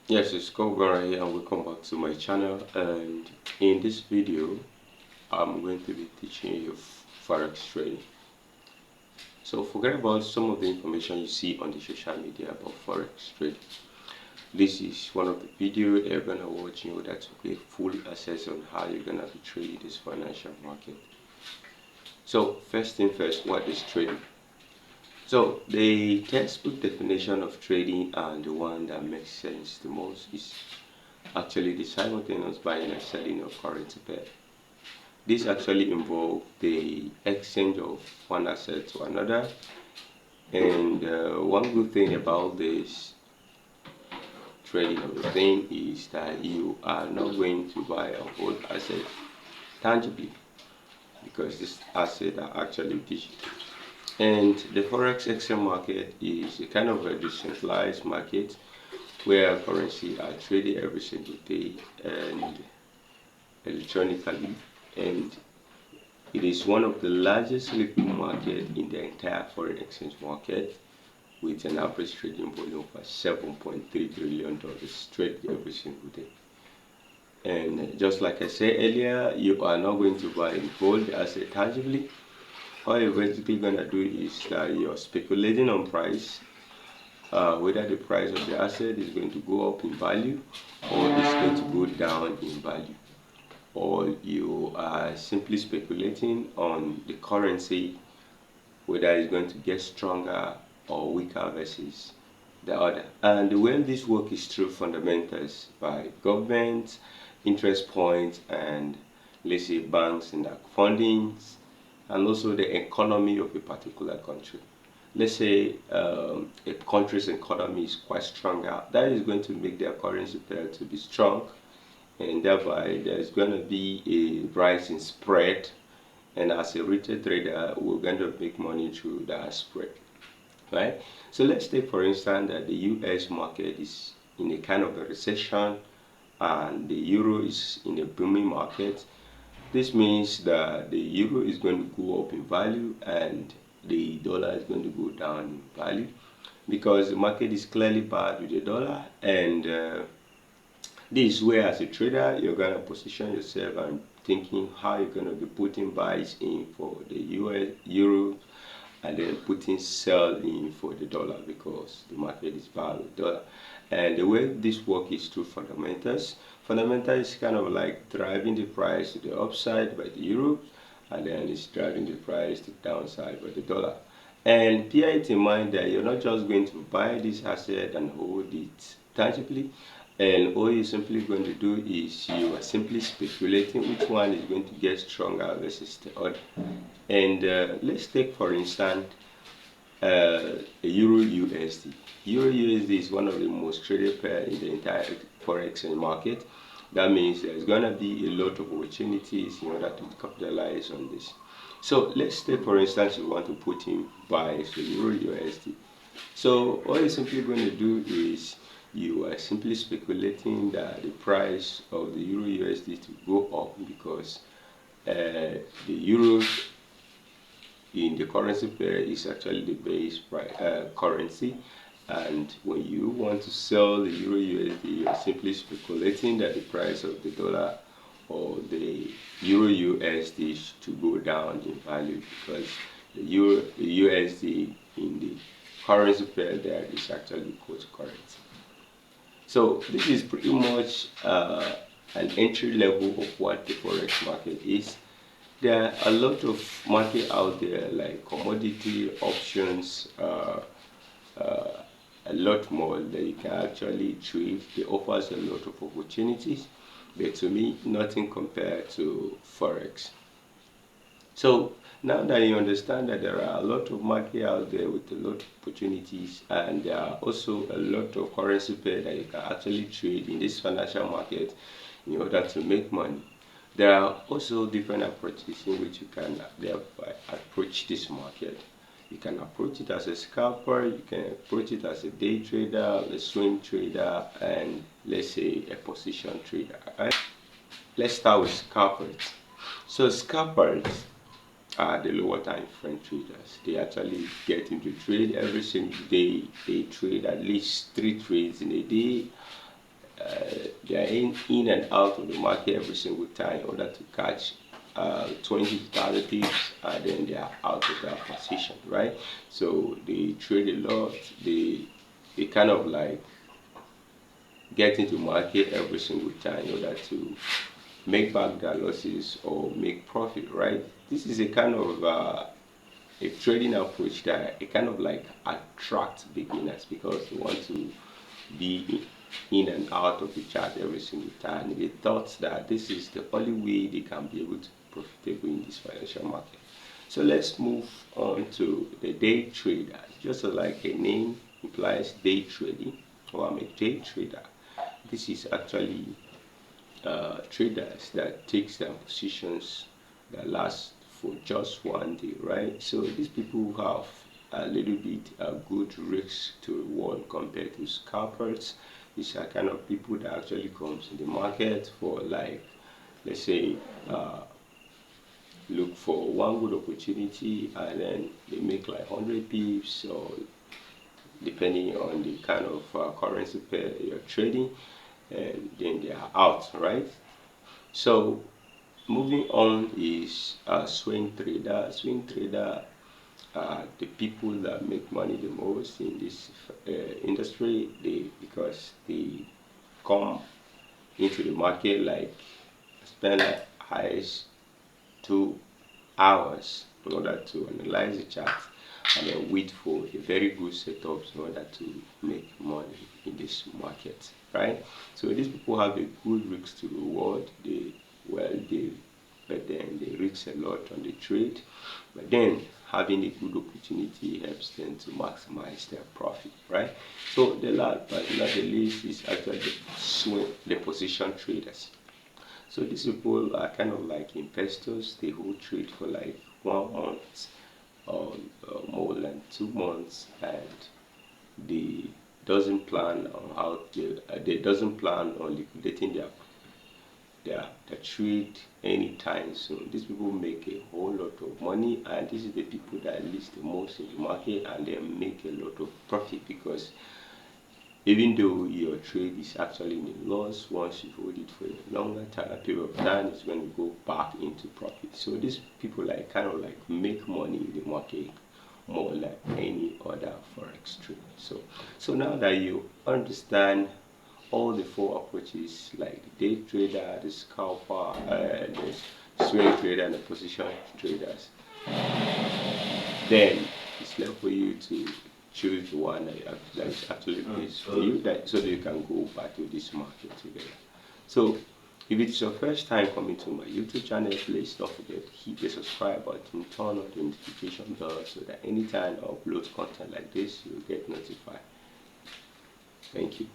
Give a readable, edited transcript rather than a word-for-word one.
Yes, it's Kogan here and welcome back to my channel, and in this video I'm going to be teaching you forex trading. So forget about some of the information you see on the social media about forex trading. This is one of the videos you're gonna watch in order to get full access on how you're gonna be trading this financial market. So first thing first, what is trading? So the textbook definition of trading and the one that makes sense the most is actually the simultaneous buying and selling of currency pair. This actually involves the exchange of one asset to another, and one good thing about this trading of the thing is that you are not going to buy a whole asset tangibly, because this asset are actually digital. And the forex exchange market is a kind of a decentralized market where currency are traded every single day and electronically, and it is one of the largest liquid market in the entire foreign exchange market, with an average trading volume of $7.3 trillion traded every single day. And just like I said earlier, you are not going to buy and hold the asset tangibly. All you're basically going to do is that you're speculating on price, whether the price of the asset is going to go up in value or it's going to go down in value, or you are simply speculating on the currency, whether it's going to get stronger or weaker versus the other. And the way this work is through fundamentals by government, interest points, and let's say banks and their fundings, and also the economy of a particular country. Let's say a country's economy is quite stronger, that is going to make their currency pair to be strong, and thereby there's going to be a rise in spread, and as a retail trader we're going to make money through that spread, right? So let's take for instance that the US market is in a kind of a recession and the euro is in a booming market. This means that the euro is going to go up in value and the dollar is going to go down in value, because the market is clearly bad with the dollar. And this is where, as a trader, you're going to position yourself and thinking how you're going to be putting buys in for the US euro and then putting sell in for the dollar, because the market is bad with dollar. And the way this work is through fundamentals. Fundamentals is kind of like driving the price to the upside by the euro, and then it's driving the price to the downside by the dollar. And bear it in mind that you're not just going to buy this asset and hold it tangibly, and all you're simply going to do is you are simply speculating which one is going to get stronger versus the other. And let's take for instance Euro USD. Euro USD is one of the most traded pair in the entire forex market. That means there's gonna be a lot of opportunities in order to capitalize on this. So let's take for instance you want to put in buys for Euro USD. So all you're simply going to do is you are simply speculating that the price of the Euro USD to go up, because the euro in the currency pair is actually the base price, currency. And when you want to sell the Euro USD, you're simply speculating that the price of the dollar or the Euro USD to go down in value, because the USD in the currency pair there is actually equal to currency. So this is pretty much an entry level of what the forex market is. There are a lot of market out there like commodity options, a lot more that you can actually trade. It offers a lot of opportunities, but to me, nothing compared to forex. So now that you understand that there are a lot of market out there with a lot of opportunities, and there are also a lot of currency pair that you can actually trade in this financial market in order to make money. There are also different approaches in which you can thereby approach this market. You can approach it as a scalper, you can approach it as a day trader, a swing trader, and let's say a position trader. Right? Let's start with scalpers. So scalpers are the lower time frame traders. They actually get into trade every single day. They trade at least 3 trades in a day, they are in and out of the market every single time in order to catch 20 to 30 pips, and then they are out of that position, right? So they trade a lot. They kind of like get into market every single time in order to make back their losses or make profit, right? This is a kind of a trading approach that it kind of like attracts beginners because they want to be in and out of the chart every single time. They thought that this is the only way they can be able to be profitable in this financial market. So let's move on to the day trader. Just like a name implies, day trading, or I'm a day trader. This is actually traders that takes their positions that last for just one day, right? So these people have a little bit good risk to reward compared to scalpers. These are kind of people that actually comes in the market for, like, let's say, look for one good opportunity and then they make like 100 pips, or depending on the kind of currency pair you're trading, and then they are out, right? So moving on is swing trader. Swing trader are the people that make money the most in this industry. Because they come into the market, like spend like highest 2 hours in order to analyze the chart and then wait for a very good setup in order to make money in this market, right? So these people have a good risk to reward. But then they risk a lot on the trade, but then having a good opportunity helps them to maximize their profit, right? So the last but not the least is actually the position traders. So these people are kind of like investors. They hold trade for like 1 month or more than 2 months, and they doesn't plan on they doesn't plan on liquidating their trade anytime soon. These people make a whole lot of money, and this is the people that list the most in the market, and they make a lot of profit because even though your trade is actually in a loss, once you hold it for a longer period of time, it's going to go back into profit. So these people like kind of like make money in the market more like any other forex trader. So now that you understand all the 4 approaches, like the day trader, the scalper, the swing trader, and the position traders, then it's left for you to choose the one that is actually best for you, so that you can go back to this market together. So if it's your first time coming to my YouTube channel, please don't forget to hit the subscribe button, turn on the notification bell so that anytime I upload content like this, you'll get notified. Thank you.